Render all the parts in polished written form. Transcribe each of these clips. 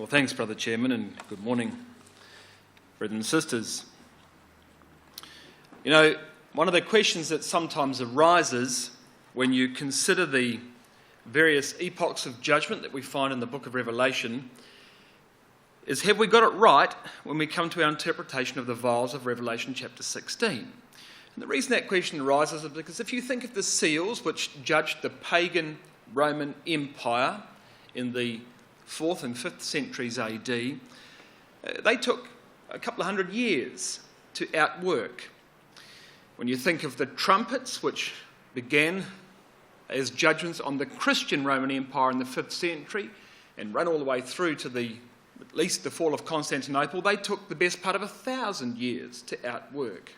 Well, thanks, Brother Chairman, and good morning, brothers and sisters. You know, one of the questions that sometimes arises when you consider the various epochs of judgment that we find in the book of Revelation is, have we got it right when we come to our interpretation of the vials of Revelation chapter 16? And the reason that question arises is because if you think of the seals which judged the pagan Roman Empire in the 4th and 5th centuries AD, they took a couple of hundred years to outwork. When you think of the trumpets, which began as judgments on the Christian Roman Empire in the 5th century and ran all the way through to at least the fall of Constantinople, they took the best part of 1,000 years to outwork.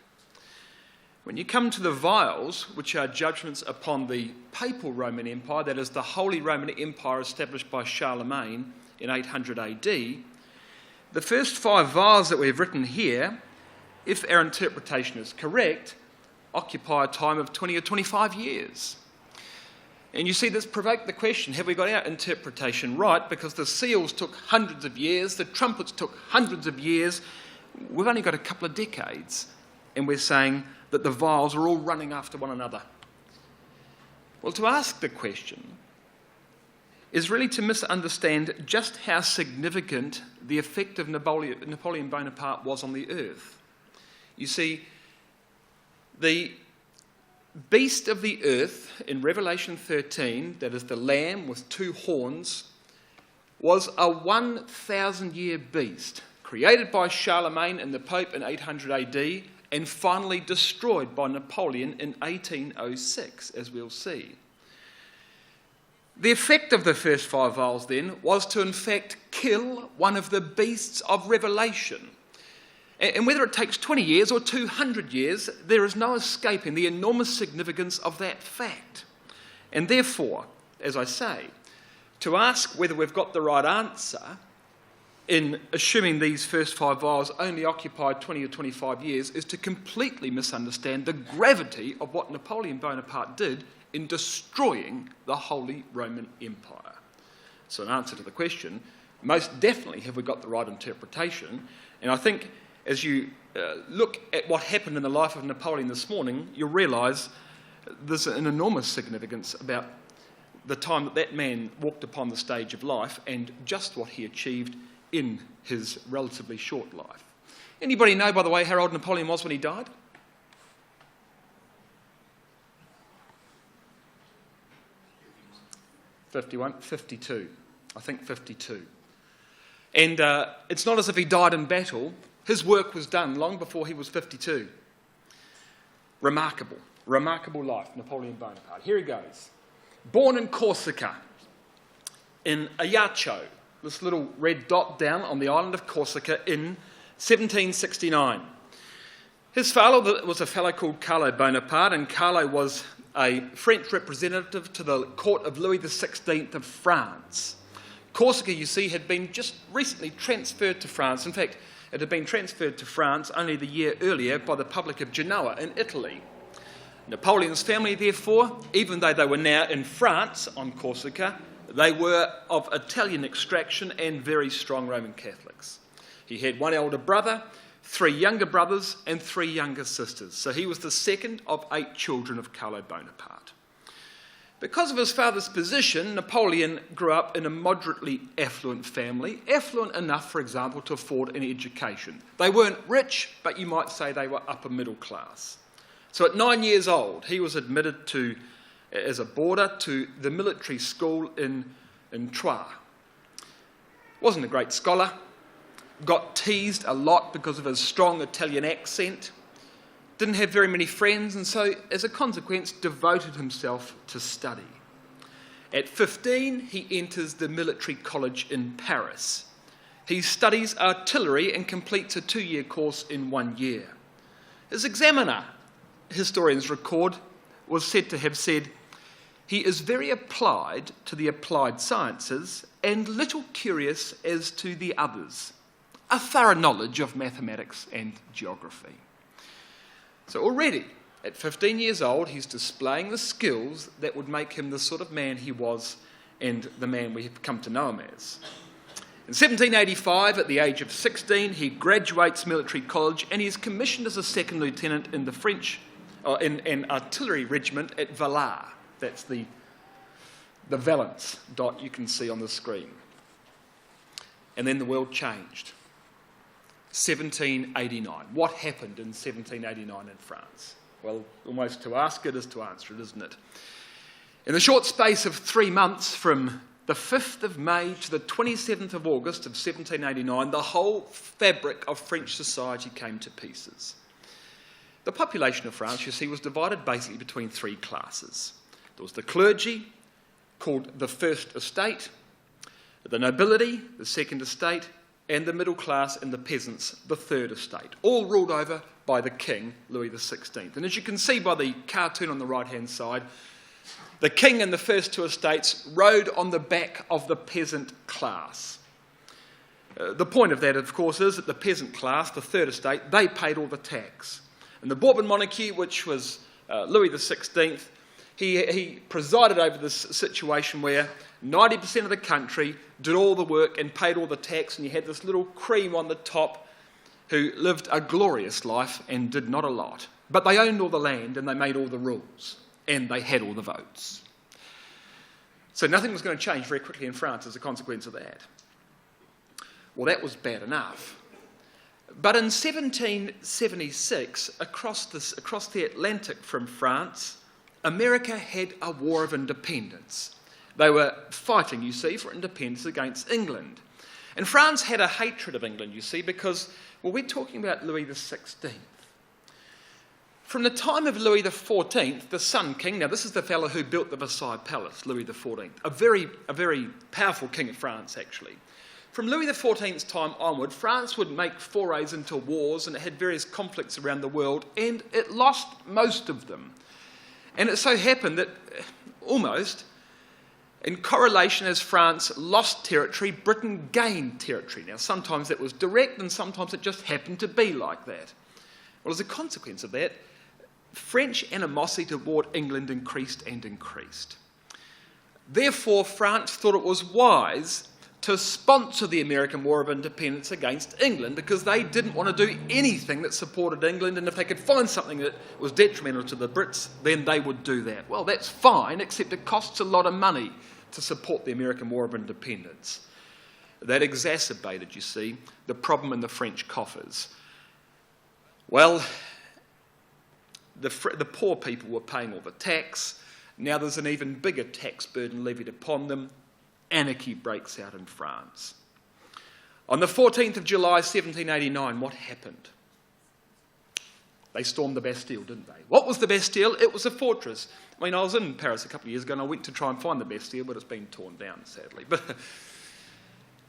When you come to the vials, which are judgments upon the papal Roman Empire, that is the Holy Roman Empire established by Charlemagne in 800 AD, the first 5 vials that we've written here, if our interpretation is correct, occupy a time of 20 or 25 years. And you see, this provoked the question, have we got our interpretation right? Because the seals took hundreds of years, the trumpets took hundreds of years, we've only got a couple of decades, and we're saying that the vials are all running after one another. Well, to ask the question is really to misunderstand just how significant the effect of Napoleon Bonaparte was on the earth. You see, the beast of the earth in Revelation 13, that is the lamb with 2 horns, was a 1,000-year beast created by Charlemagne and the Pope in 800 AD and finally destroyed by Napoleon in 1806, as we'll see. The effect of the first 5 vials then was to in fact kill one of the beasts of Revelation. And whether it takes 20 years or 200 years, there is no escaping the enormous significance of that fact. And therefore, as I say, to ask whether we've got the right answer in assuming these first 5 vials only occupied 20 or 25 years is to completely misunderstand the gravity of what Napoleon Bonaparte did in destroying the Holy Roman Empire. So in answer to the question, most definitely have we got the right interpretation. And I think as you look at what happened in the life of Napoleon this morning, you'll realise there's an enormous significance about the time that that man walked upon the stage of life and just what he achieved in his relatively short life. Anybody know, by the way, how old Napoleon was when he died? $52. I think 52. And it's not as if he died in battle. His work was done long before he was 52. Remarkable life, Napoleon Bonaparte. Here he goes. Born in Corsica, in Ajaccio, this little red dot down on the island of Corsica in 1769. His father was a fellow called Carlo Bonaparte, and Carlo was a French representative to the court of Louis XVI of France. Corsica, you see, had been just recently transferred to France. In fact, it had been transferred to France only the year earlier by the Republic of Genoa in Italy. Napoleon's family, therefore, even though they were now in France on Corsica, they were of Italian extraction and very strong Roman Catholics. He had 1 elder brother, 3 younger brothers, and 3 younger sisters. So he was the second of 8 children of Carlo Bonaparte. Because of his father's position, Napoleon grew up in a moderately affluent family, affluent enough, for example, to afford an education. They weren't rich, but you might say they were upper middle class. So at 9 years old, he was admitted as a boarder to the military school in Troyes. Wasn't a great scholar, got teased a lot because of his strong Italian accent, didn't have very many friends, and so as a consequence devoted himself to study. At 15, he enters the military college in Paris. He studies artillery and completes a 2-year course in 1 year. His examiner, historians record, was said to have said, "He is very applied to the applied sciences and little curious as to the others. A thorough knowledge of mathematics and geography." So already, at 15 years old, he's displaying the skills that would make him the sort of man he was and the man we have come to know him as. In 1785, at the age of 16, he graduates military college and he is commissioned as a second lieutenant in the French, in an artillery regiment at Vials. That's the Valence dot you can see on the screen. And then the world changed. 1789. What happened in 1789 in France? Well, almost to ask it is to answer it, isn't it? In the short space of 3 months, from the 5th of May to the 27th of August of 1789, the whole fabric of French society came to pieces. The population of France, you see, was divided basically between 3 classes. There was the clergy, called the First Estate, the nobility, the Second Estate, and the middle class and the peasants, the Third Estate, all ruled over by the king, Louis XVI. And as you can see by the cartoon on the right-hand side, the king and the first 2 estates rode on the back of the peasant class. The point of that, of course, is that the peasant class, the Third Estate, they paid all the tax. And the Bourbon monarchy, which was Louis XVI, he presided over this situation where 90% of the country did all the work and paid all the tax, and you had this little cream on the top who lived a glorious life and did not a lot. But they owned all the land and they made all the rules. And they had all the votes. So nothing was going to change very quickly in France as a consequence of that. Well, that was bad enough. But in 1776, across the Atlantic from France, America had a war of independence. They were fighting, you see, for independence against England. And France had a hatred of England, you see, because, well, we're talking about Louis XVI. From the time of Louis XIV, the Sun King, now this is the fellow who built the Versailles Palace, Louis XIV, a very powerful king of France, actually. From Louis XIV's time onward, France would make forays into wars, and it had various conflicts around the world, and it lost most of them. And it so happened that, almost, in correlation as France lost territory, Britain gained territory. Now, sometimes that was direct, and sometimes it just happened to be like that. Well, as a consequence of that, French animosity toward England increased and increased. Therefore, France thought it was wise to sponsor the American War of Independence against England, because they didn't want to do anything that supported England, and if they could find something that was detrimental to the Brits, then they would do that. Well, that's fine, except it costs a lot of money to support the American War of Independence. That exacerbated, you see, the problem in the French coffers. Well, the poor people were paying all the tax. Now there's an even bigger tax burden levied upon them. Anarchy breaks out in France. On the 14th of July 1789, what happened? They stormed the Bastille, didn't they? What was the Bastille? It was a fortress. I mean, I was in Paris a couple of years ago and I went to try and find the Bastille, but it's been torn down, sadly. But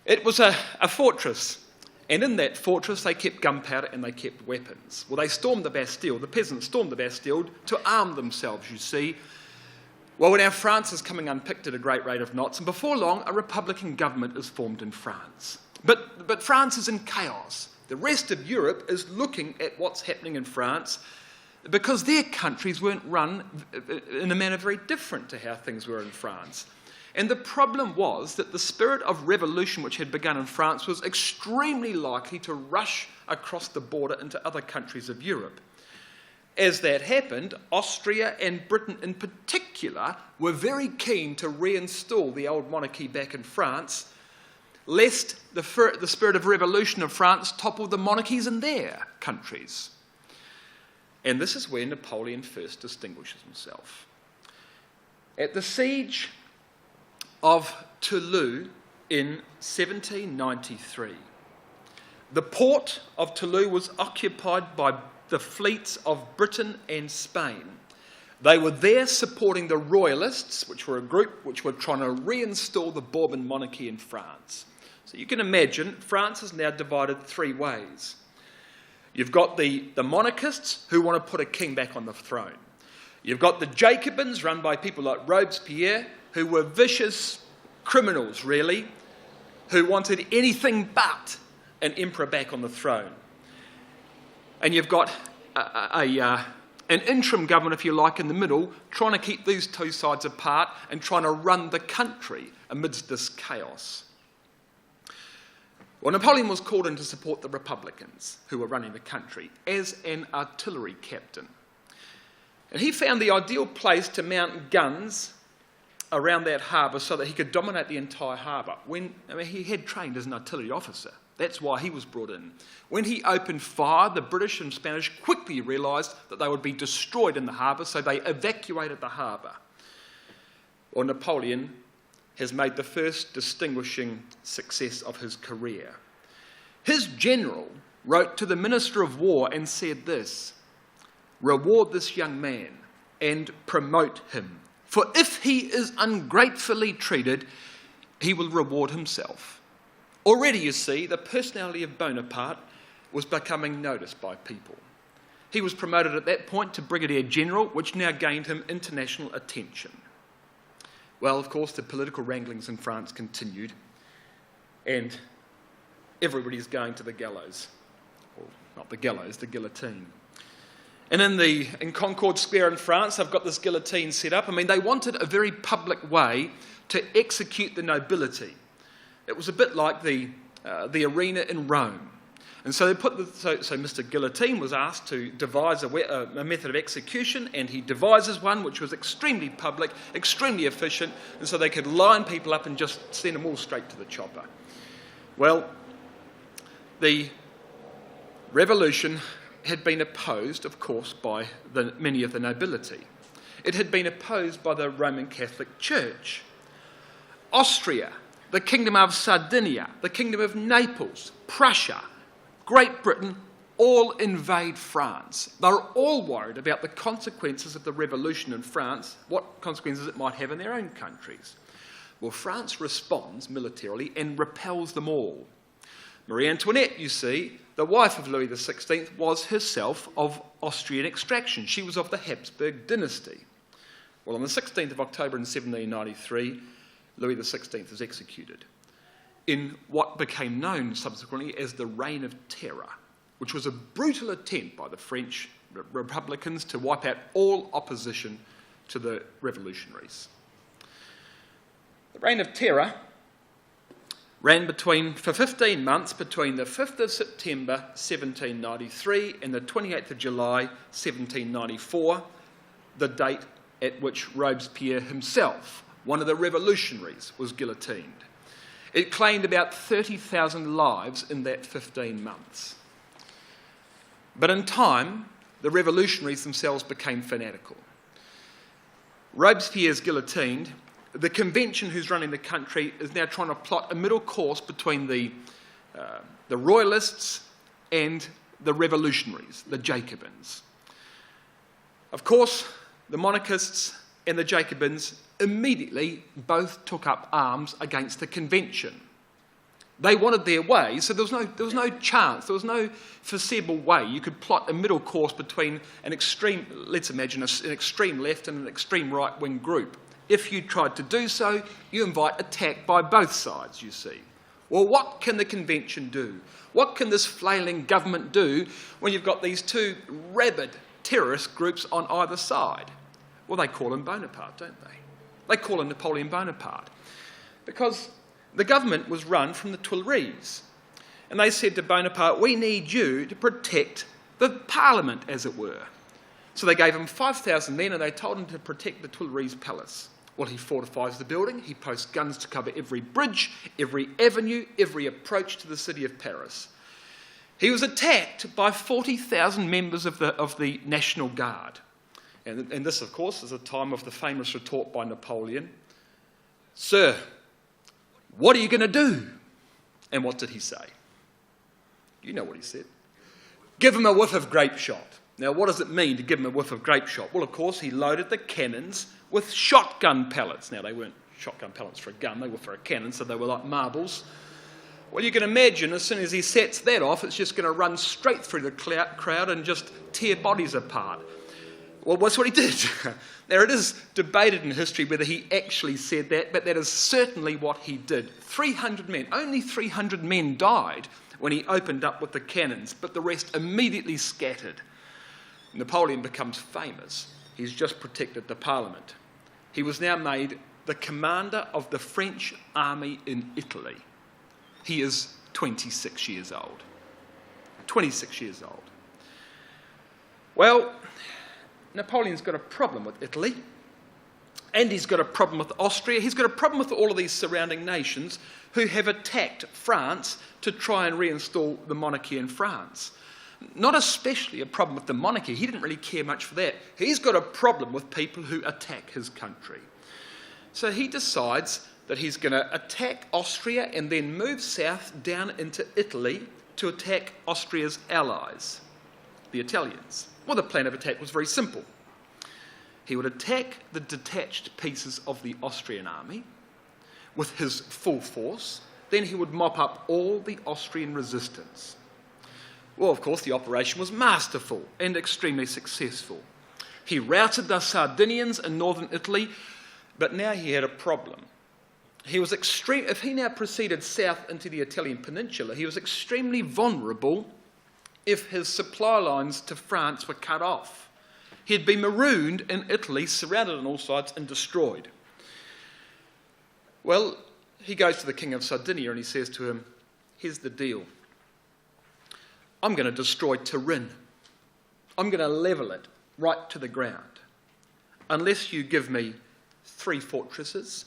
it was a fortress. And in that fortress, they kept gunpowder and they kept weapons. Well, they stormed the Bastille. The peasants stormed the Bastille to arm themselves, you see. Well, now France is coming unpicked at a great rate of knots, and before long, a republican government is formed in France. But France is in chaos. The rest of Europe is looking at what's happening in France because their countries weren't run in a manner very different to how things were in France. And the problem was that the spirit of revolution which had begun in France was extremely likely to rush across the border into other countries of Europe. As that happened, Austria and Britain in particular were very keen to reinstall the old monarchy back in France, lest the spirit of revolution of France toppled the monarchies in their countries. And this is where Napoleon first distinguishes himself. At the siege of Toulouse in 1793. The port of Toulouse was occupied by the fleets of Britain and Spain. They were there supporting the Royalists, which were a group which were trying to reinstall the Bourbon monarchy in France. So you can imagine France is now divided 3 ways. You've got the monarchists who want to put a king back on the throne. You've got the Jacobins run by people like Robespierre, who were vicious criminals, really, who wanted anything but an emperor back on the throne. And you've got an interim government, if you like, in the middle, trying to keep these 2 sides apart and trying to run the country amidst this chaos. Well, Napoleon was called in to support the Republicans who were running the country as an artillery captain. And he found the ideal place to mount guns around that harbour so that he could dominate the entire harbour. He had trained as an artillery officer. That's why he was brought in. When he opened fire, the British and Spanish quickly realised that they would be destroyed in the harbour, so they evacuated the harbour. Well, Napoleon has made the first distinguishing success of his career. His general wrote to the Minister of War and said this: "Reward this young man and promote him, for if he is ungratefully treated, he will reward himself." Already, you see, the personality of Bonaparte was becoming noticed by people. He was promoted at that point to Brigadier General, which now gained him international attention. Well, of course, the political wranglings in France continued, and everybody's going to the gallows. Well, not the gallows, the guillotine. And in Concorde Square in France, they've got this guillotine set up. They wanted a very public way to execute the nobility. It was a bit like the arena in Rome. And so Mr. Guillotine was asked to devise a method of execution, and he devises one which was extremely public, extremely efficient, and so they could line people up and just send them all straight to the chopper. Well, the revolution had been opposed, of course, by many of the nobility. It had been opposed by the Roman Catholic Church. Austria, the Kingdom of Sardinia, the Kingdom of Naples, Prussia, Great Britain, all invade France. They're all worried about the consequences of the revolution in France, what consequences it might have in their own countries. Well, France responds militarily and repels them all. Marie Antoinette, you see, the wife of Louis XVI, was herself of Austrian extraction. She was of the Habsburg dynasty. Well, on the 16th of October in 1793, Louis XVI was executed in what became known subsequently as the Reign of Terror, which was a brutal attempt by the French Republicans to wipe out all opposition to the revolutionaries. The Reign of Terror ran for 15 months between the 5th of September 1793 and the 28th of July 1794, the date at which Robespierre himself, one of the revolutionaries, was guillotined. It claimed about 30,000 lives in that 15 months. But in time, the revolutionaries themselves became fanatical. Robespierre's guillotined. The convention who's running the country is now trying to plot a middle course between the royalists and the revolutionaries, the Jacobins. Of course, the monarchists and the Jacobins immediately both took up arms against the convention. They wanted their way, so there was no chance, there was no foreseeable way you could plot a middle course between an extreme, let's imagine an extreme left and an extreme right-wing group. If you tried to do so, you invite attack by both sides, you see. Well, what can the convention do? What can this flailing government do when you've got these two rabid terrorist groups on either side? Well, they call him Bonaparte, don't they? They call him Napoleon Bonaparte. Because the government was run from the Tuileries. And they said to Bonaparte, we need you to protect the parliament, as it were. So they gave him 5,000 men and they told him to protect the Tuileries Palace. Well, he fortifies the building, he posts guns to cover every bridge, every avenue, every approach to the city of Paris. He was attacked by 40,000 members of the National Guard. And this, of course, is a time of the famous retort by Napoleon. Sir, what are you going to do? And what did he say? You know what he said. Give him a whiff of grape shot. Now, what does it mean to give him a whiff of grape shot? Well, of course, he loaded the cannons with shotgun pellets. Now, they weren't shotgun pellets for a gun, they were for a cannon, so they were like marbles. Well, you can imagine as soon as he sets that off, it's just going to run straight through the crowd and just tear bodies apart. Well, that's what he did. Now, it is debated in history whether he actually said that, but that is certainly what he did. 300 men, only 300 men died when he opened up with the cannons, but the rest immediately scattered. Napoleon becomes famous. He's just protected the parliament. He was now made the commander of the French army in Italy. He is 26 years old. 26 years old. Well, Napoleon's got a problem with Italy, and he's got a problem with Austria. He's got a problem with all of these surrounding nations who have attacked France to try and reinstall the monarchy in France. Not especially a problem with the monarchy. He didn't really care much for that. He's got a problem with people who attack his country. So he decides that he's going to attack Austria and then move south down into Italy to attack Austria's allies, the Italians. Well, the plan of attack was very simple. He would attack the detached pieces of the Austrian army with his full force. Then he would mop up all the Austrian resistance. Well, of course, the operation was masterful and extremely successful. He routed the Sardinians in northern Italy, but now he had a problem. If he now proceeded south into the Italian peninsula, he was extremely vulnerable if his supply lines to France were cut off. He'd be marooned in Italy, surrounded on all sides and destroyed. Well, he goes to the King of Sardinia and he says to him, here's the deal. I'm going to destroy Turin. I'm going to level it right to the ground. Unless you give me 3 fortresses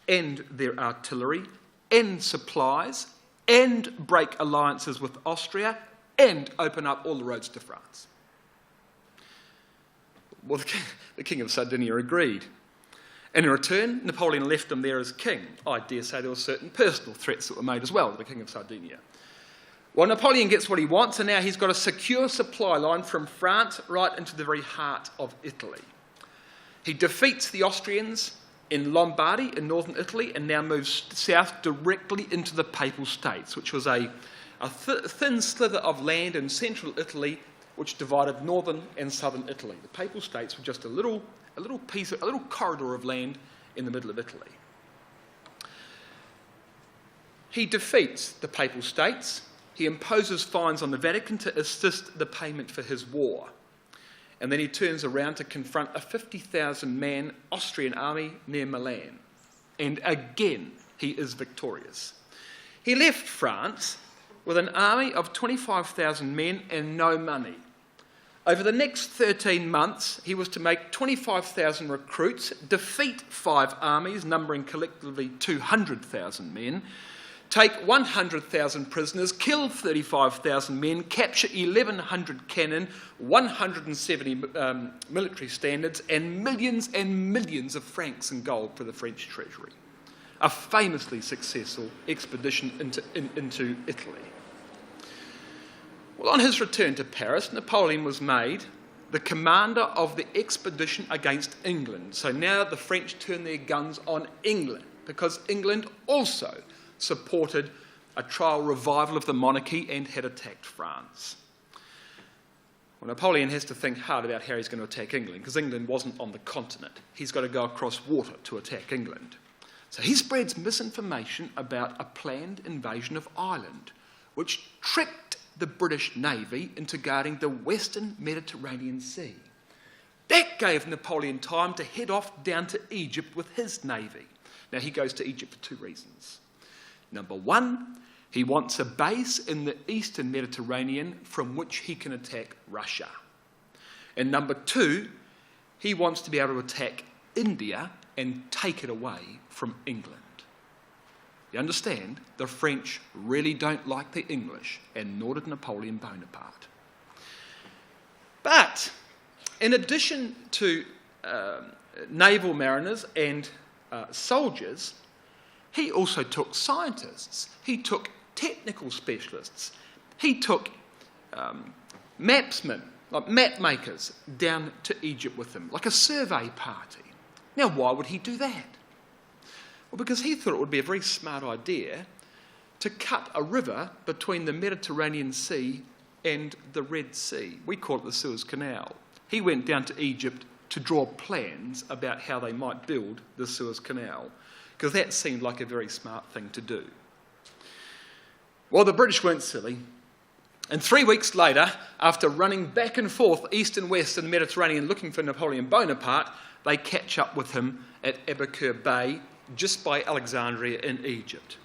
and their artillery and supplies and break alliances with Austria and open up all the roads to France. Well, the King of Sardinia agreed. And in return, Napoleon left him there as king. I dare say there were certain personal threats that were made as well to the King of Sardinia. Well, Napoleon gets what he wants, and now he's got a secure supply line from France right into the very heart of Italy. He defeats the Austrians in Lombardy, in northern Italy, and now moves south directly into the Papal States, which was a thin slither of land in central Italy which divided northern and southern Italy. The Papal States were just a little corridor of land in the middle of Italy. He defeats the Papal States. He imposes fines on the Vatican to assist the payment for his war. And then he turns around to confront a 50,000-man Austrian army near Milan. And again, he is victorious. He left France with an army of 25,000 men and no money. Over the next 13 months, he was to make 25,000 recruits, defeat 5 armies numbering collectively 200,000 men, take 100,000 prisoners, kill 35,000 men, capture 1,100 cannon, 170 military standards, and millions of francs in gold for the French treasury. A famously successful expedition into Italy. Well, on his return to Paris, Napoleon was made the commander of the expedition against England. So now the French turn their guns on England, because England also supported a trial revival of the monarchy and had attacked France. Well, Napoleon has to think hard about how he's going to attack England, because England wasn't on the continent. He's got to go across water to attack England. So he spreads misinformation about a planned invasion of Ireland, which tricked the British Navy into guarding the western Mediterranean Sea. That gave Napoleon time to head off down to Egypt with his navy. Now, he goes to Egypt for 2 reasons. Number 1, he wants a base in the eastern Mediterranean from which he can attack Russia. And number 2, he wants to be able to attack India and take it away from England. You understand? The French really don't like the English, and nor did Napoleon Bonaparte. But in addition to naval mariners and soldiers, he also took scientists. He took technical specialists. He took mapsmen, like map makers, down to Egypt with him, like a survey party. Now, why would he do that? Well, because he thought it would be a very smart idea to cut a river between the Mediterranean Sea and the Red Sea. We call it the Suez Canal. He went down to Egypt to draw plans about how they might build the Suez Canal, because that seemed like a very smart thing to do. Well, the British weren't silly. And 3 weeks later, after running back and forth east and west in the Mediterranean looking for Napoleon Bonaparte, they catch up with him at Aboukir Bay, just by Alexandria in Egypt.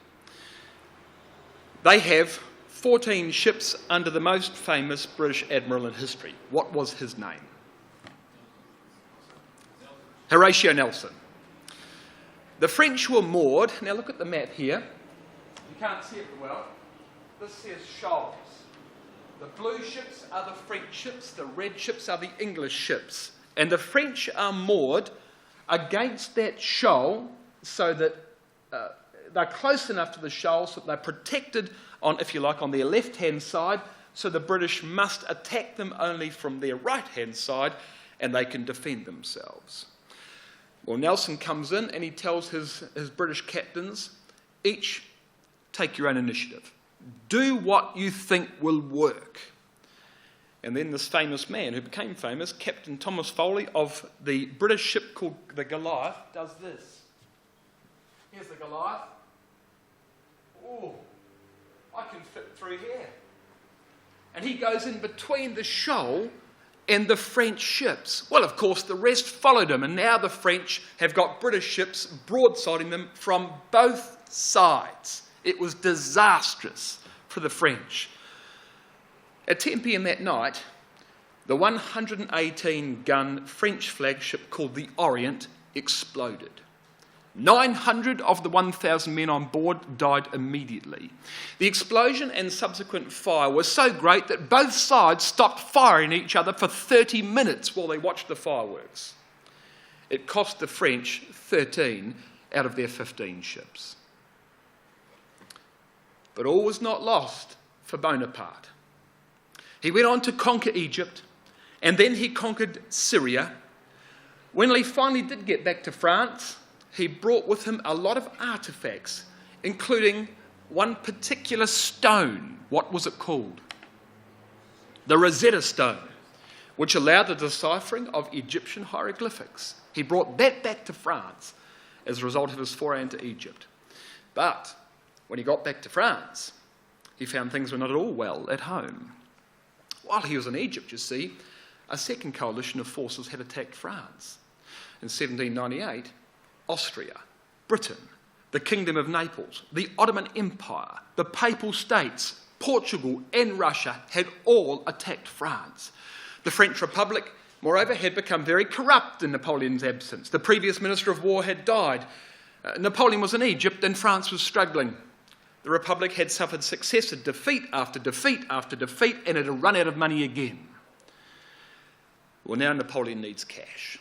They have 14 ships under the most famous British admiral in history. What was his name? Horatio Nelson. The French were moored. Now look at the map here. You can't see it well. This says shoals. The blue ships are the French ships. The red ships are the English ships. And the French are moored against that shoal so that they're close enough to the shoal so that they're protected on, if you like, on their left-hand side, so the British must attack them only from their right-hand side and they can defend themselves. Well, Nelson comes in and he tells his British captains, each take your own initiative. Do what you think will work. And then this famous man, who became famous, Captain Thomas Foley of the British ship called the Goliath, does this. Here's the Goliath. Oh, I can fit through here. And he goes in between the shoal and the French ships. Well, of course, the rest followed him, and now the French have got British ships broadsiding them from both sides. It was disastrous for the French. At 10 p.m. that night, the 118-gun French flagship called the Orient exploded. 900 of the 1,000 men on board died immediately. The explosion and subsequent fire were so great that both sides stopped firing each other for 30 minutes while they watched the fireworks. It cost the French 13 out of their 15 ships. But all was not lost for Bonaparte. He went on to conquer Egypt, and then he conquered Syria. When he finally did get back to France, he brought with him a lot of artefacts, including one particular stone. What was it called? The Rosetta Stone, which allowed the deciphering of Egyptian hieroglyphics. He brought that back to France as a result of his foray into Egypt. But when he got back to France, he found things were not at all well at home. While he was in Egypt, you see, a second coalition of forces had attacked France. In 1798, Austria, Britain, the Kingdom of Naples, the Ottoman Empire, the Papal States, Portugal and Russia had all attacked France. The French Republic, moreover, had become very corrupt in Napoleon's absence. The previous Minister of War had died. Napoleon was in Egypt and France was struggling. The Republic had suffered successive defeat after defeat after defeat, and it had run out of money again. Well, now Napoleon needs cash.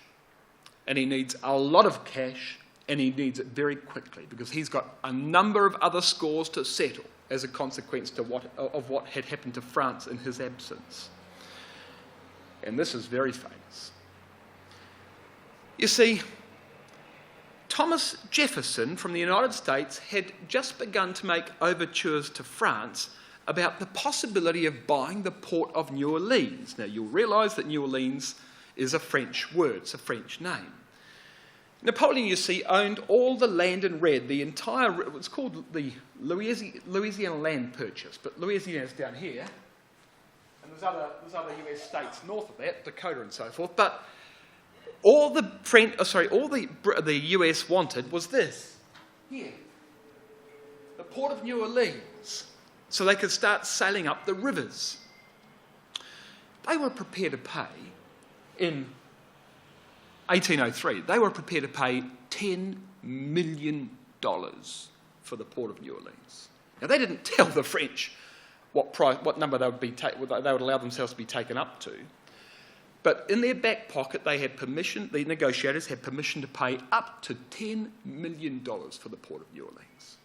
And he needs a lot of cash, and he needs it very quickly, because he's got a number of other scores to settle as a consequence of what had happened to France in his absence. And this is very famous. You see, Thomas Jefferson from the United States had just begun to make overtures to France about the possibility of buying the port of New Orleans. Now, you'll realise that New Orleans is a French word, it's a French name. Napoleon, you see, owned all the land in red, the entire, it was called the Louisiana land purchase, but Louisiana's down here, and there's other US states north of that, Dakota and so forth, but all the US wanted was this, here, the port of New Orleans, so they could start sailing up the rivers. They were prepared to pay, in 1803, they were prepared to pay $10 million for the port of New Orleans. Now, they didn't tell the French what number they would allow themselves to be taken up to. But in their back pocket, they had permission, the negotiators had permission to pay up to $10 million for the port of New Orleans.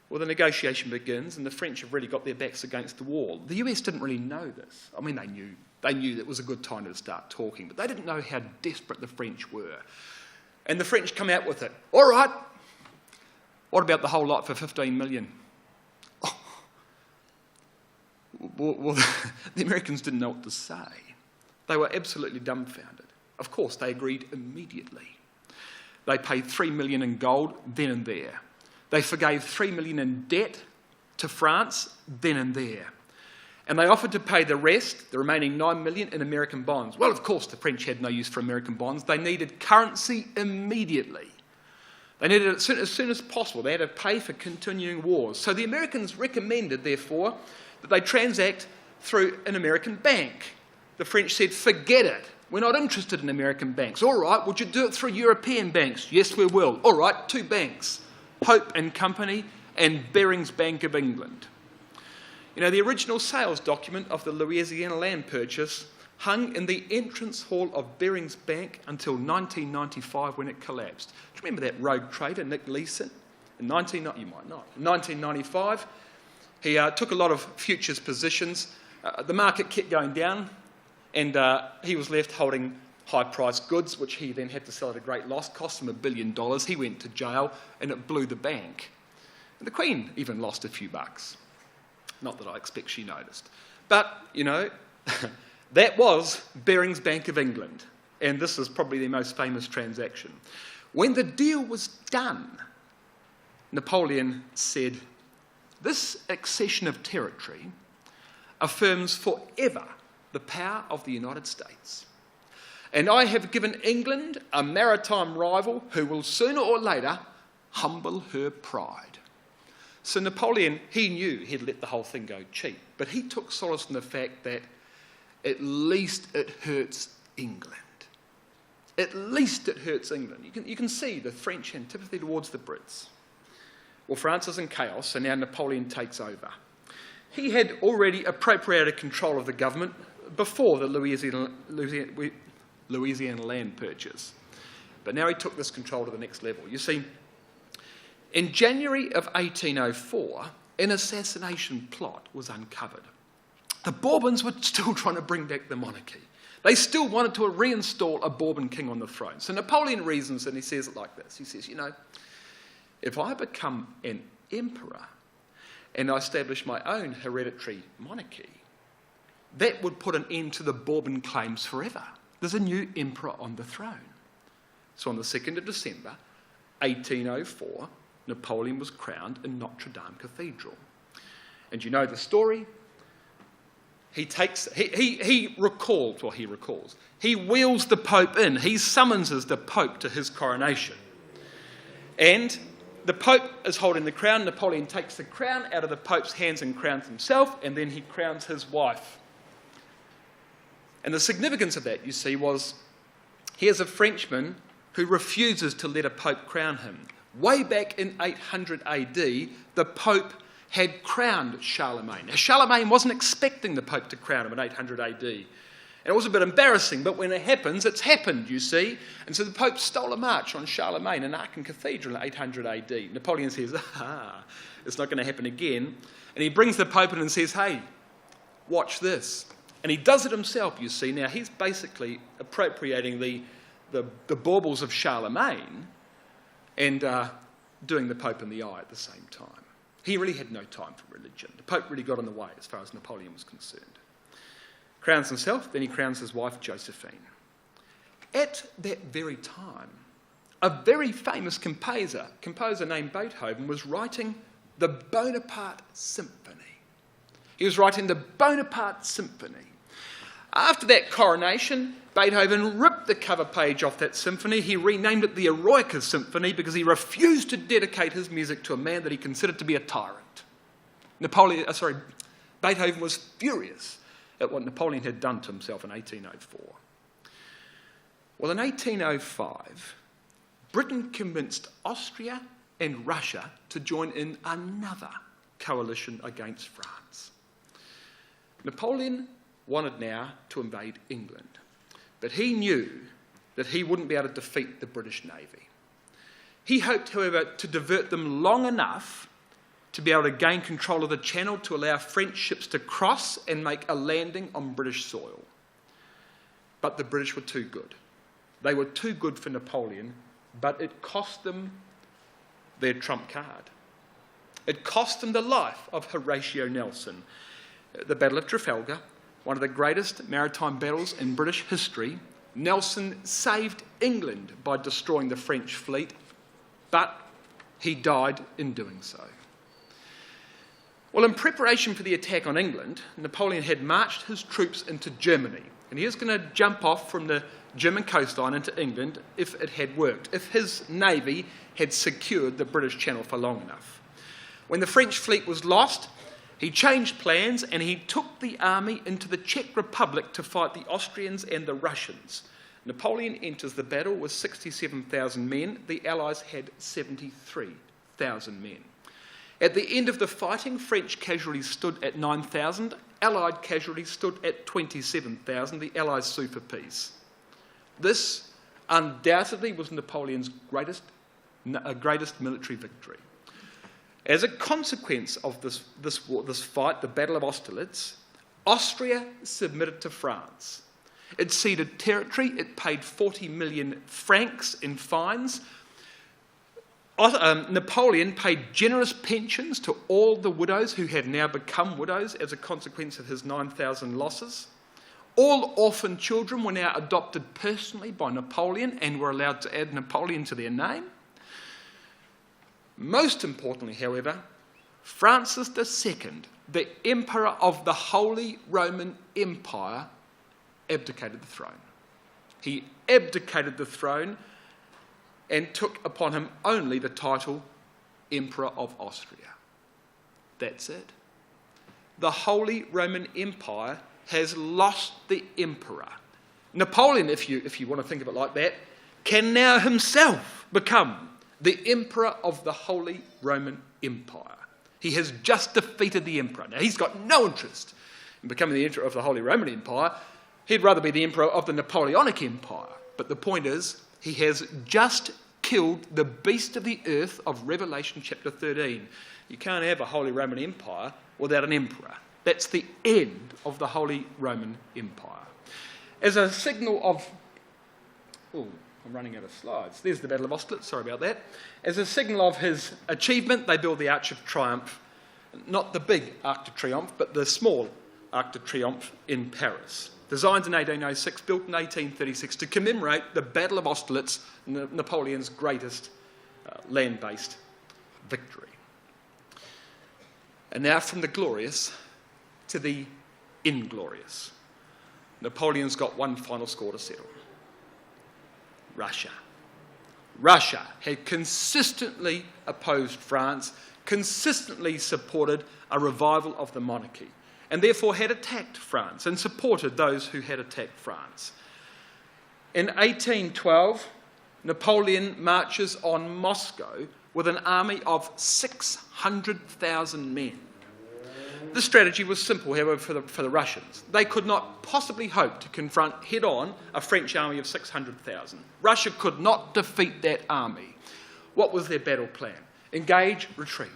Well, the negotiation begins, and the French have really got their backs against the wall. The US didn't really know this. I mean, they knew that it was a good time to start talking, but they didn't know how desperate the French were. And the French come out with it. All right, what about the whole lot for $15 million? Oh. Well, the Americans didn't know what to say. They were absolutely dumbfounded. Of course, they agreed immediately. They paid $3 million in gold then and there. They forgave $3 million in debt to France then and there. And they offered to pay the rest, the remaining $9 million, in American bonds. Well, of course, the French had no use for American bonds. They needed currency immediately. They needed it as soon as possible. They had to pay for continuing wars. So the Americans recommended, therefore, that they transact through an American bank. The French said, forget it. We're not interested in American banks. All right, would you do it through European banks? Yes, we will. All right, 2 banks, Pope and Company and Barings Bank of England. You know, the original sales document of the Louisiana land purchase hung in the entrance hall of Barings Bank until 1995 when it collapsed. Do you remember that rogue trader, Nick Leeson? In 1995, he took a lot of futures positions. The market kept going down, and he was left holding high-priced goods, which he then had to sell at a great loss, cost him $1 billion. He went to jail, and it blew the bank. And the Queen even lost a few bucks. Not that I expect she noticed. But, you know, that was Barings Bank of England, and this is probably the most famous transaction. When the deal was done, Napoleon said, "This accession of territory affirms forever the power of the United States. And I have given England a maritime rival who will sooner or later humble her pride." So Napoleon, he knew he'd let the whole thing go cheap, but he took solace in the fact that at least it hurts England. At least it hurts England. You can see the French antipathy towards the Brits. Well, France is in chaos, so now Napoleon takes over. He had already appropriated control of the government before the Louisiana land purchase. But now he took this control to the next level. You see, in January of 1804, an assassination plot was uncovered. The Bourbons were still trying to bring back the monarchy. They still wanted to reinstall a Bourbon king on the throne. So Napoleon reasons, and he says it like this. He says, you know, if I become an emperor and I establish my own hereditary monarchy, that would put an end to the Bourbon claims forever. There's a new emperor on the throne. So on the 2nd of December, 1804, Napoleon was crowned in Notre Dame Cathedral. And you know the story. He wheels the Pope in. He summons the Pope to his coronation. And the Pope is holding the crown. Napoleon takes the crown out of the Pope's hands and crowns himself, and then he crowns his wife. And the significance of that, you see, was here's a Frenchman who refuses to let a Pope crown him. Way back in 800 AD, the Pope had crowned Charlemagne. Now, Charlemagne wasn't expecting the Pope to crown him in 800 AD. And it was a bit embarrassing, but when it happens, it's happened, you see. And so the Pope stole a march on Charlemagne in Aachen Cathedral in 800 AD. Napoleon says, it's not going to happen again. And he brings the Pope in and says, hey, watch this. And he does it himself, you see. Now, he's basically appropriating the baubles of Charlemagne and doing the Pope in the eye at the same time. He really had no time for religion. The Pope really got in the way as far as Napoleon was concerned. Crowns himself, then he crowns his wife Josephine. At that very time, a very famous composer named Beethoven was writing the Bonaparte Symphony. He was writing the Bonaparte Symphony. After that coronation, Beethoven ripped the cover page off that symphony. He renamed it the Eroica Symphony because he refused to dedicate his music to a man that he considered to be a tyrant. Beethoven was furious at what Napoleon had done to himself in 1804. Well, in 1805, Britain convinced Austria and Russia to join in another coalition against France. Napoleon wanted now to invade England, but he knew that he wouldn't be able to defeat the British Navy. He hoped, however, to divert them long enough to be able to gain control of the Channel to allow French ships to cross and make a landing on British soil. But the British were too good. They were too good for Napoleon, but it cost them their trump card. It cost them the life of Horatio Nelson. The Battle of Trafalgar, one of the greatest maritime battles in British history. Nelson saved England by destroying the French fleet, but he died in doing so. Well, in preparation for the attack on England, Napoleon had marched his troops into Germany, and he was going to jump off from the German coastline into England if it had worked, if his navy had secured the British Channel for long enough. When the French fleet was lost, he changed plans and he took the army into the Czech Republic to fight the Austrians and the Russians. Napoleon enters the battle with 67,000 men. The Allies had 73,000 men. At the end of the fighting, French casualties stood at 9,000. Allied casualties stood at 27,000. The Allies sued for peace. This undoubtedly was Napoleon's greatest military victory. As a consequence of this fight, the Battle of Austerlitz, Austria submitted to France. It ceded territory. It paid 40 million francs in fines. Napoleon paid generous pensions to all the widows who had now become widows as a consequence of his 9,000 losses. All orphan children were now adopted personally by Napoleon and were allowed to add Napoleon to their name. Most importantly, however, Francis II, the Emperor of the Holy Roman Empire, abdicated the throne. He abdicated the throne and took upon him only the title Emperor of Austria. That's it. The Holy Roman Empire has lost the emperor. Napoleon, if you want to think of it like that, can now himself become the emperor of the Holy Roman Empire. He has just defeated the emperor. Now, he's got no interest in becoming the emperor of the Holy Roman Empire. He'd rather be the emperor of the Napoleonic Empire. But the point is, he has just killed the beast of the earth of Revelation chapter 13. You can't have a Holy Roman Empire without an emperor. That's the end of the Holy Roman Empire. As a signal of... I'm running out of slides. There's the Battle of Austerlitz, sorry about that. As a signal of his achievement, they build the Arch of Triumph. Not the big Arc de Triomphe, but the small Arc de Triomphe in Paris. Designed in 1806, built in 1836 to commemorate the Battle of Austerlitz, Napoleon's greatest land-based victory. And now from the glorious to the inglorious. Napoleon's got one final score to settle. Russia. Russia had consistently opposed France, consistently supported a revival of the monarchy, and therefore had attacked France and supported those who had attacked France. In 1812, Napoleon marches on Moscow with an army of 600,000 men. The strategy was simple, however, for the Russians. They could not possibly hope to confront head-on a French army of 600,000. Russia could not defeat that army. What was their battle plan? Engage, retreat.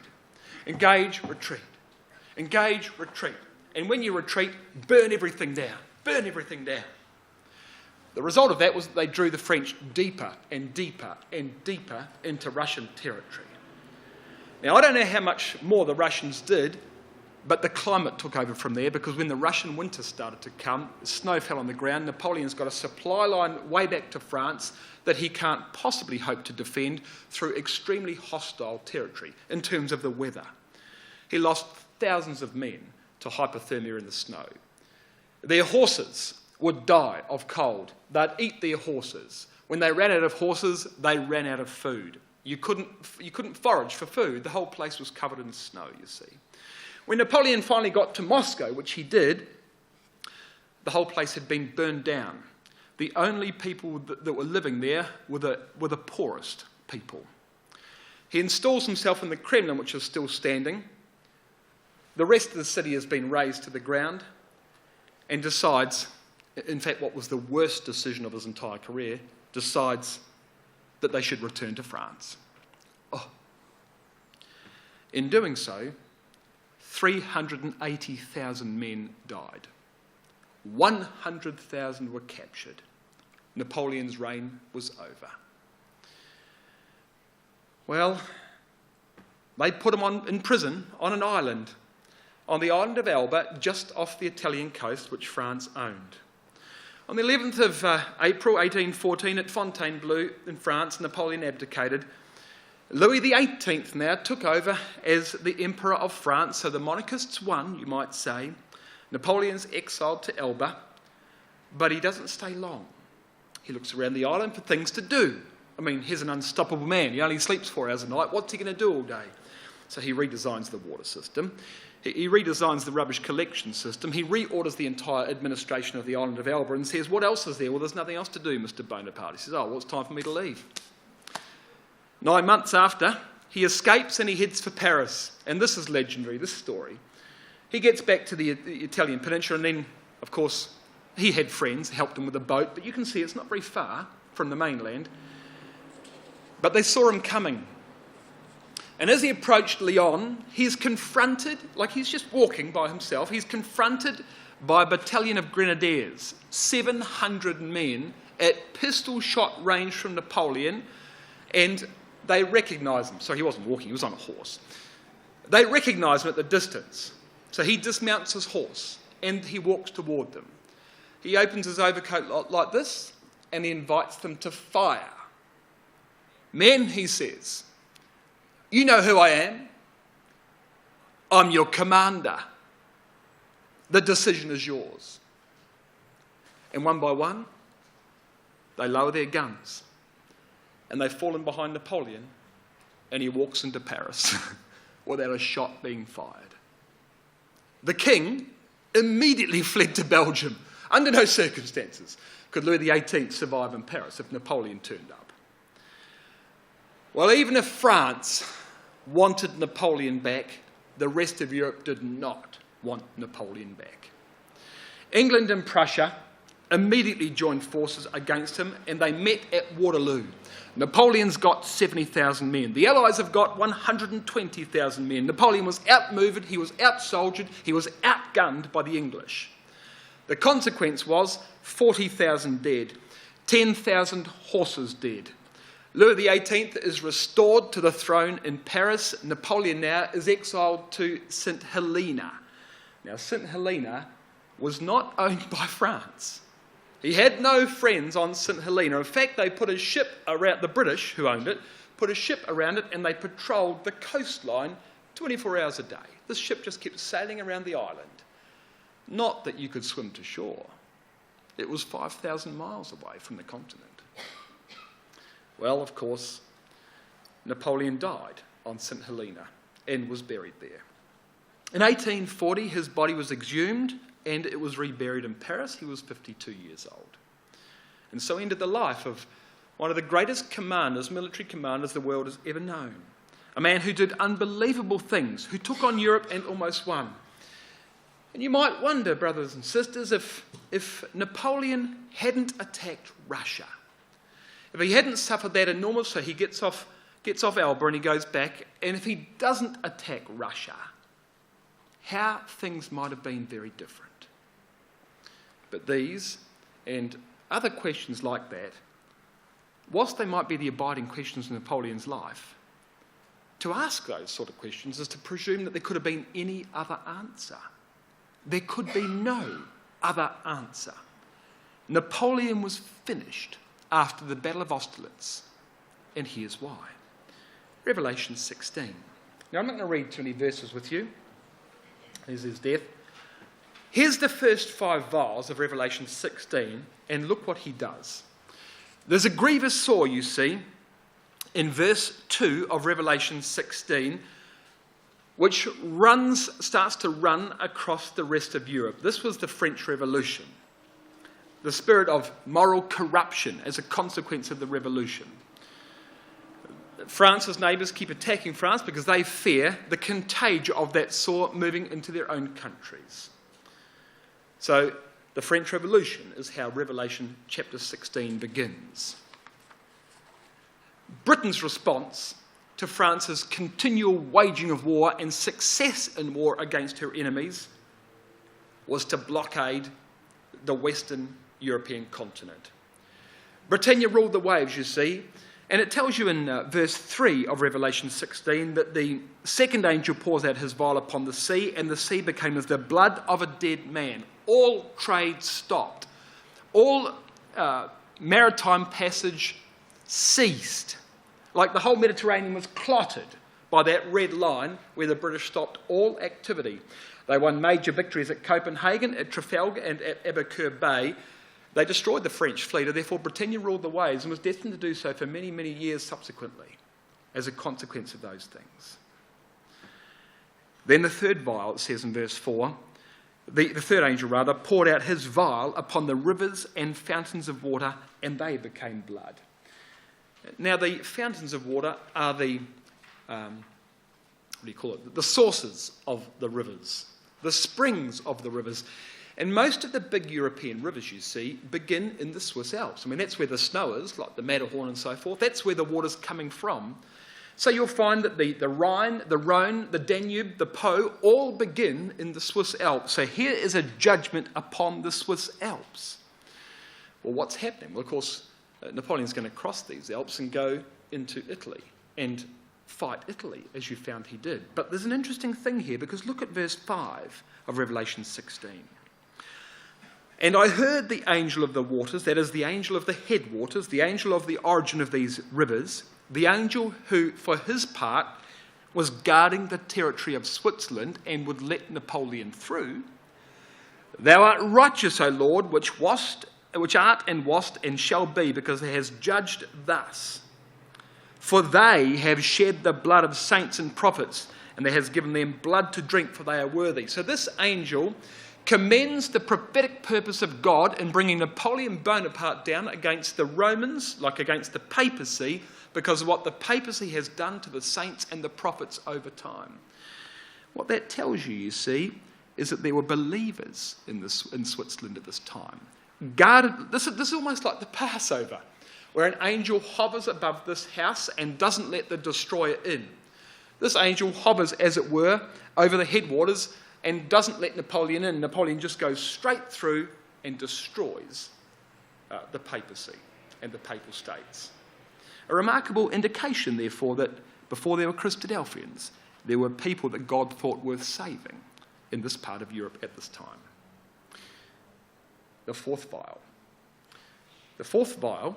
Engage, retreat. Engage, retreat. And when you retreat, burn everything down. Burn everything down. The result of that was that they drew the French deeper and deeper and deeper into Russian territory. Now, I don't know how much more the Russians did, but the climate took over from there, because when the Russian winter started to come, snow fell on the ground. Napoleon's got a supply line way back to France that he can't possibly hope to defend through extremely hostile territory in terms of the weather. He lost thousands of men to hypothermia in the snow. Their horses would die of cold. They'd eat their horses. When they ran out of horses, they ran out of food. You couldn't forage for food. The whole place was covered in snow, you see. When Napoleon finally got to Moscow, which he did, the whole place had been burned down. The only people that were living there were the poorest people. He installs himself in the Kremlin, which is still standing. The rest of the city has been razed to the ground, and decides, in fact what was the worst decision of his entire career, decides that they should return to France. In doing so, 380,000 men died. 100,000 were captured. Napoleon's reign was over. Well, they put him in prison on an island, on the island of Elba, just off the Italian coast, which France owned. On the 11th of April 1814 at Fontainebleau in France, Napoleon abdicated. Louis XVIII now took over as the Emperor of France, so the monarchists won, you might say. Napoleon's exiled to Elba, but he doesn't stay long. He looks around the island for things to do. I mean, he's an unstoppable man. He only sleeps 4 hours a night. What's he going to do all day? So he redesigns the water system. He redesigns the rubbish collection system. He reorders the entire administration of the island of Elba and says, what else is there? Well, there's nothing else to do, Mr. Bonaparte. He says, oh, well, it's time for me to leave. 9 months after, he escapes and he heads for Paris. And this is legendary, this story. He gets back to the Italian peninsula and then, of course, he had friends, helped him with a boat, but you can see it's not very far from the mainland. But they saw him coming. And as he approached Lyon, he's confronted, like he's just walking by himself, he's confronted by a battalion of grenadiers, 700 men at pistol shot range from Napoleon, and they recognise him. So he wasn't walking, he was on a horse. They recognise him at the distance. So he dismounts his horse and he walks toward them. He opens his overcoat like this and he invites them to fire. Men, he says, you know who I am. I'm your commander. The decision is yours. And one by one, they lower their guns and they fall in behind Napoleon and he walks into Paris without a shot being fired. The king immediately fled to Belgium. Under no circumstances could Louis XVIII survive in Paris if Napoleon turned up. Well, even if France wanted Napoleon back, the rest of Europe did not want Napoleon back. England and Prussia immediately joined forces against him and they met at Waterloo. Napoleon's got 70,000 men. The Allies have got 120,000 men. Napoleon was outmanoeuvred, he was outsoldiered, he was outgunned by the English. The consequence was 40,000 dead, 10,000 horses dead. Louis XVIII is restored to the throne in Paris. Napoleon now is exiled to St. Helena. Now, St. Helena was not owned by France. He had no friends on St. Helena. In fact, they put a ship around, the British who owned it, put a ship around it and they patrolled the coastline 24 hours a day. This ship just kept sailing around the island. Not that you could swim to shore. It was 5,000 miles away from the continent. Well, of course, Napoleon died on St. Helena and was buried there. In 1840, his body was exhumed and it was reburied in Paris. He was 52 years old. And so ended the life of one of the greatest commanders, military commanders the world has ever known. A man who did unbelievable things, who took on Europe and almost won. And you might wonder, brothers and sisters, if Napoleon hadn't attacked Russia, if he hadn't suffered that enormous, so he gets off Elba and he goes back, and if he doesn't attack Russia, how things might have been very different. But these and other questions like that, whilst they might be the abiding questions in Napoleon's life, to ask those sort of questions is to presume that there could have been any other answer. There could be no other answer. Napoleon was finished after the Battle of Austerlitz, and here's why. Revelation 16. Now, I'm not going to read too many verses with you. Here's his death. Here's the first 5 vials of Revelation 16, and look what he does. There's a grievous sore, you see, in verse 2 of Revelation 16, which starts to run across the rest of Europe. This was the French Revolution. The spirit of moral corruption as a consequence of the revolution. France's neighbours keep attacking France because they fear the contagion of that sore moving into their own countries. So the French Revolution is how Revelation chapter 16 begins. Britain's response to France's continual waging of war and success in war against her enemies was to blockade the Western European continent. Britannia ruled the waves, you see, and it tells you in verse 3 of Revelation 16 that the second angel pours out his vial upon the sea, and the sea became as the blood of a dead man. All trade stopped. All maritime passage ceased. Like the whole Mediterranean was clotted by that red line where the British stopped all activity. They won major victories at Copenhagen, at Trafalgar and at Aboukir Bay. They destroyed the French fleet, and therefore Britannia ruled the waves and was destined to do so for many, many years subsequently as a consequence of those things. Then the third vial, it says in verse 4, the third angel poured out his vial upon the rivers and fountains of water, and they became blood. Now the fountains of water are the the sources of the rivers, the springs of the rivers. And most of the big European rivers, you see, begin in the Swiss Alps. I mean, that's where the snow is, like the Matterhorn and so forth. That's where the water's coming from. So you'll find that the Rhine, the Rhone, the Danube, the Po, all begin in the Swiss Alps. So here is a judgment upon the Swiss Alps. Well, what's happening? Well, of course, Napoleon's going to cross these Alps and go into Italy and fight Italy, as you found he did. But there's an interesting thing here, because look at verse 5 of Revelation 16. And I heard the angel of the waters, that is the angel of the headwaters, the angel of the origin of these rivers, the angel who, for his part, was guarding the territory of Switzerland and would let Napoleon through. Thou art righteous, O Lord, which art and wast and shall be, because thou hast judged thus. For they have shed the blood of saints and prophets, and thou hast given them blood to drink, for they are worthy. So this angel commends the prophetic purpose of God in bringing Napoleon Bonaparte down against the Romans, like against the papacy, because of what the papacy has done to the saints and the prophets over time. What that tells you, you see, is that there were believers in Switzerland at this time. This is almost like the Passover, where an angel hovers above this house and doesn't let the destroyer in. This angel hovers, as it were, over the headwaters and doesn't let Napoleon in. Napoleon just goes straight through and destroys the papacy and the papal states. A remarkable indication, therefore, that before there were Christadelphians, there were people that God thought worth saving in this part of Europe at this time. The fourth vial. The fourth vial,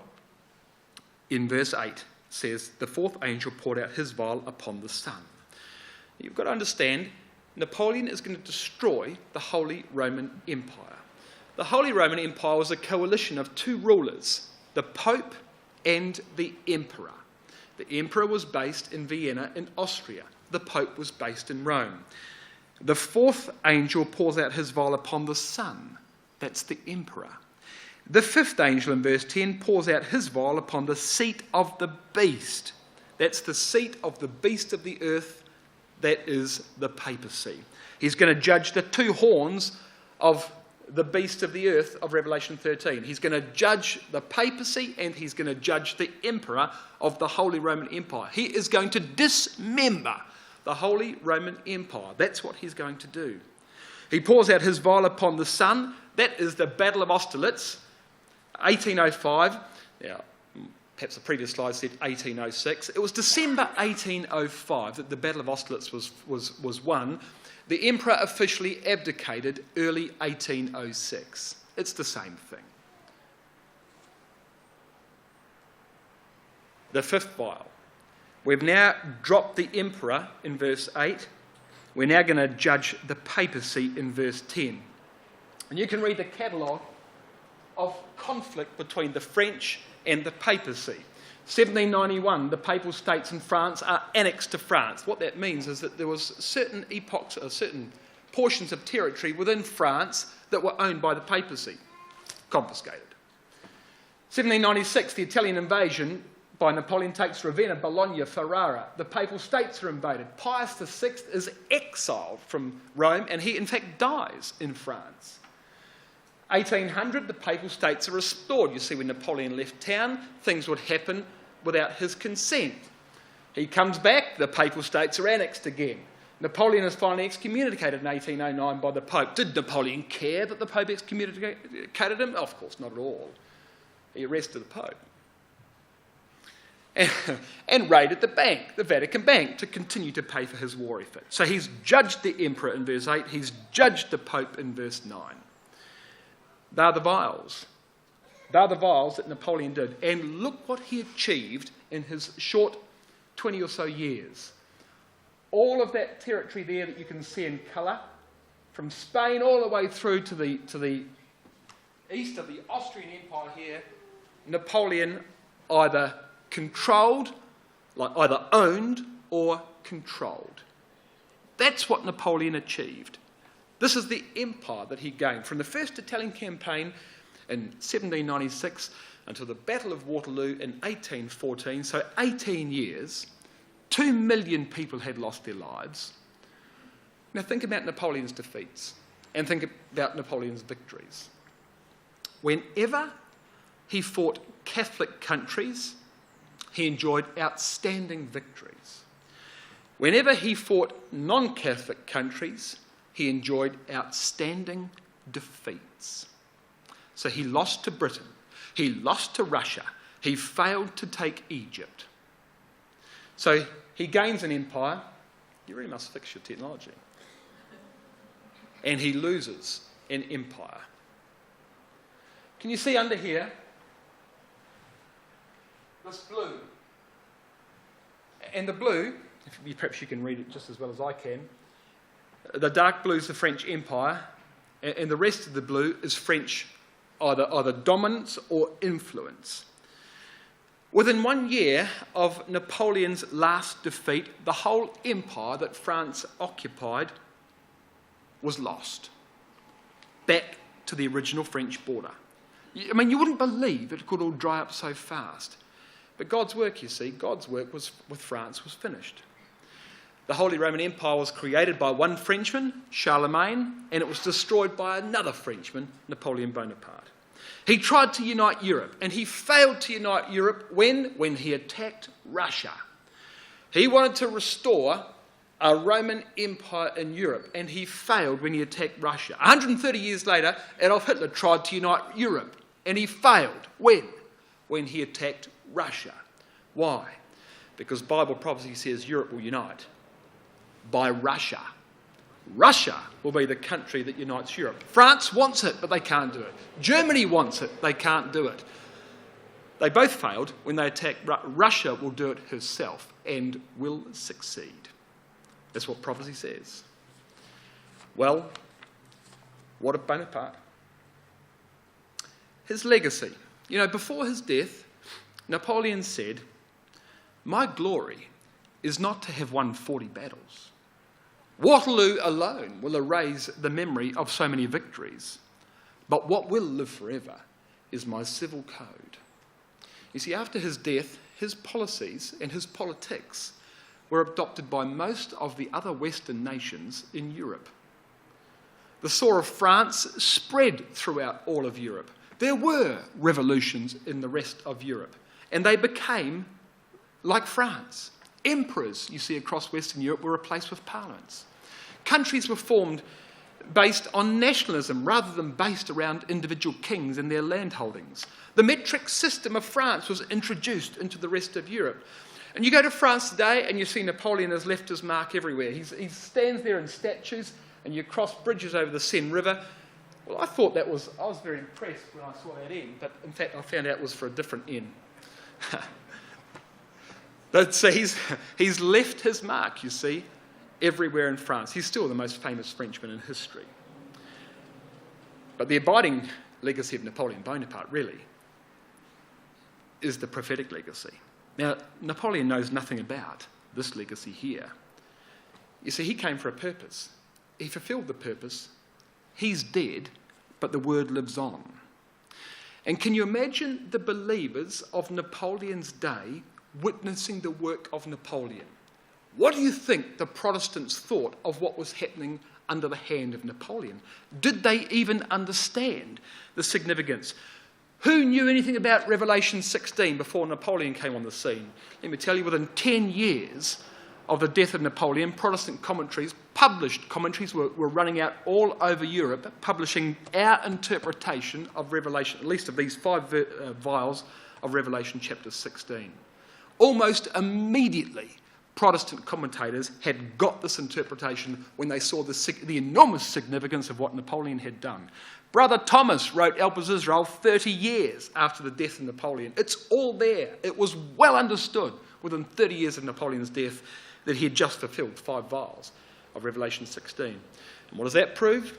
in verse 8, says, the fourth angel poured out his vial upon the sun. You've got to understand, Napoleon is going to destroy the Holy Roman Empire. The Holy Roman Empire was a coalition of two rulers, the Pope and the Emperor. The Emperor was based in Vienna in Austria. The Pope was based in Rome. The fourth angel pours out his vial upon the Son. That's the Emperor. The fifth angel in verse 10 pours out his vial upon the seat of the beast. That's the seat of the beast of the earth. That is the papacy. He's going to judge the two horns of the beast of the earth of Revelation 13. He's going to judge the papacy and he's going to judge the emperor of the Holy Roman Empire. He is going to dismember the Holy Roman Empire. That's what he's going to do. He pours out his vial upon the sun. That is the Battle of Austerlitz, 1805. Now, perhaps the previous slide said 1806. It was December 1805 that the Battle of Austerlitz was won. The emperor officially abdicated early 1806. It's the same thing. The fifth vial. We've now dropped the emperor in verse 8. We're now going to judge the papacy in verse 10. And you can read the catalogue of conflict between the French and the papacy. 1791, the papal states in France are annexed to France. What that means is that there was certain epochs, certain portions of territory within France that were owned by the papacy, confiscated. 1796, the Italian invasion by Napoleon takes Ravenna, Bologna, Ferrara. The papal states are invaded. Pius VI is exiled from Rome, and he in fact dies in France. 1800, the papal states are restored. You see, when Napoleon left town, things would happen without his consent. He comes back, the papal states are annexed again. Napoleon is finally excommunicated in 1809 by the Pope. Did Napoleon care that the Pope excommunicated him? Of course, not at all. He arrested the Pope. And raided the bank, the Vatican Bank, to continue to pay for his war effort. So he's judged the emperor in verse 8, he's judged the Pope in verse 9. They're the vials. They're the vials that Napoleon did. And look what he achieved in his short 20 or so years. All of that territory there that you can see in colour, from Spain all the way through to the east of the Austrian Empire here, Napoleon either controlled, like either owned or controlled. That's what Napoleon achieved. This is the empire that he gained from the first Italian campaign in 1796 until the Battle of Waterloo in 1814, so 18 years. 2 million people had lost their lives. Now think about Napoleon's defeats and think about Napoleon's victories. Whenever he fought Catholic countries, he enjoyed outstanding victories. Whenever he fought non-Catholic countries, he enjoyed outstanding defeats. So he lost to Britain, he lost to Russia, he failed to take Egypt. So he gains an empire. You really must fix your technology. And he loses an empire. Can you see under here this blue? And the blue, perhaps you can read it just as well as I can. The dark blue is the French Empire, and the rest of the blue is French either dominance or influence. Within 1 year of Napoleon's last defeat, the whole empire that France occupied was lost, back to the original French border. I mean, you wouldn't believe it could all dry up so fast. But God's work, you see, God's work with France was finished. The Holy Roman Empire was created by one Frenchman, Charlemagne, and it was destroyed by another Frenchman, Napoleon Bonaparte. He tried to unite Europe, and he failed to unite Europe when he attacked Russia. He wanted to restore a Roman Empire in Europe, and he failed when he attacked Russia. 130 years later, Adolf Hitler tried to unite Europe, and he failed. When he attacked Russia. Why? Because Bible prophecy says Europe will unite by Russia. Russia will be the country that unites Europe. France wants it, but they can't do it. Germany wants it, they can't do it. They both failed when they attacked Russia will do it herself and will succeed. That's what prophecy says. Well, what of Bonaparte? His legacy. You know, before his death, Napoleon said, "My glory is not to have won 40 battles. Waterloo alone will erase the memory of so many victories. But what will live forever is my civil code." You see, after his death, his policies and his politics were adopted by most of the other Western nations in Europe. The sore of France spread throughout all of Europe. There were revolutions in the rest of Europe, and they became like France. Emperors, you see, across Western Europe were replaced with parliaments. Countries were formed based on nationalism rather than based around individual kings and their land holdings. The metric system of France was introduced into the rest of Europe. And you go to France today and you see Napoleon has left his mark everywhere. He stands there in statues, and you cross bridges over the Seine River. Well, I was very impressed when I saw that inn, but in fact I found out it was for a different inn. So he's left his mark, you see, everywhere in France. He's still the most famous Frenchman in history. But the abiding legacy of Napoleon Bonaparte, really, is the prophetic legacy. Now, Napoleon knows nothing about this legacy here. You see, he came for a purpose. He fulfilled the purpose. He's dead, but the word lives on. And can you imagine the believers of Napoleon's day witnessing the work of Napoleon? What do you think the Protestants thought of what was happening under the hand of Napoleon? Did they even understand the significance? Who knew anything about Revelation 16 before Napoleon came on the scene? Let me tell you, within 10 years of the death of Napoleon, Protestant published commentaries were running out all over Europe, publishing our interpretation of Revelation, at least of these 5 vials of Revelation chapter 16. Almost immediately, Protestant commentators had got this interpretation when they saw the enormous significance of what Napoleon had done. Brother Thomas wrote Elpis Israel 30 years after the death of Napoleon. It's all there. It was well understood within 30 years of Napoleon's death that he had just fulfilled 5 vials of Revelation 16. And what does that prove?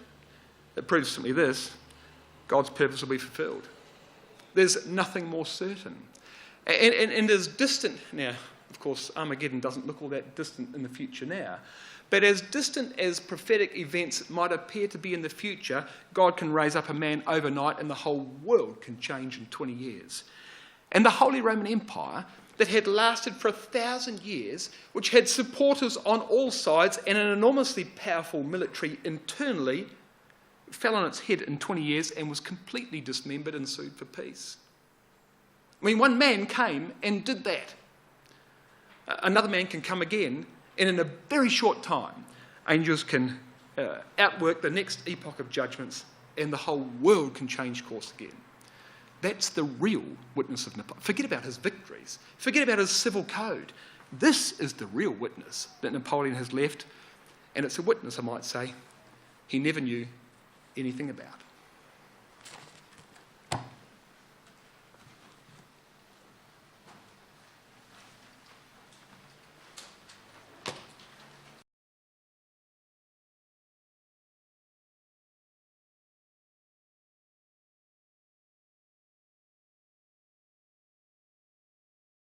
It proves simply this: God's purpose will be fulfilled. There's nothing more certain. And as distant now, of course, Armageddon doesn't look all that distant in the future now, but as distant as prophetic events might appear to be in the future, God can raise up a man overnight and the whole world can change in 20 years. And the Holy Roman Empire, that had lasted for 1,000 years, which had supporters on all sides and an enormously powerful military internally, fell on its head in 20 years and was completely dismembered and sued for peace. I mean, one man came and did that. Another man can come again, and in a very short time, angels can outwork the next epoch of judgments, and the whole world can change course again. That's the real witness of Napoleon. Forget about his victories. Forget about his civil code. This is the real witness that Napoleon has left, and it's a witness, I might say, he never knew anything about.